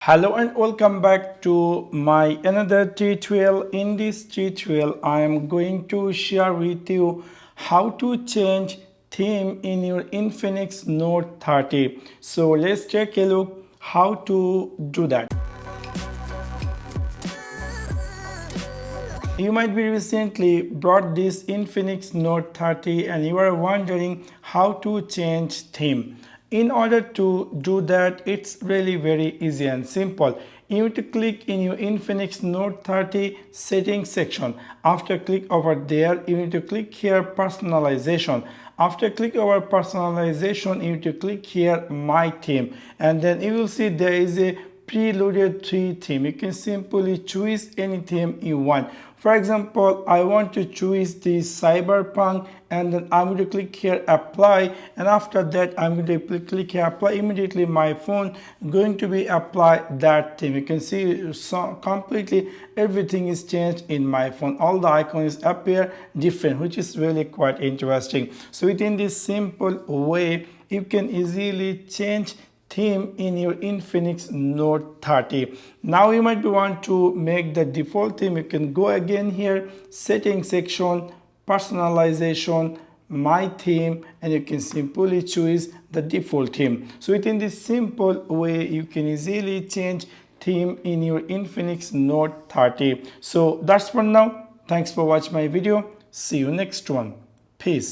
Hello and welcome back to my another tutorial. In this tutorial I am going to share with you how to change theme in your Infinix Note 30. So let's take a look how to do that. You might be recently bought this Infinix Note 30 and you are wondering how to change theme. In order to do that, it's really very easy and simple. You need to click in your Infinix Note 30 settings section. After click over there, you need to click here personalization. After click over personalization, you need to click here my theme, and then you will see there is a preloaded 3 theme. You can simply choose any theme you want. For example, I want to choose the cyberpunk, and then I'm going to click here apply, and after that I'm going to click here apply. Immediately my phone going to be apply that theme. You can see so completely everything is changed in my phone. All the icons appear different, which is really quite interesting. So within this simple way you can easily change theme in your Infinix Note 30. Now you might want to make the default theme. You can go again here, settings section, personalization, my theme, and you can simply choose the default theme. So within this simple way you can easily change theme in your Infinix Note 30. So that's for now. Thanks for watching my video. See you next one. Peace.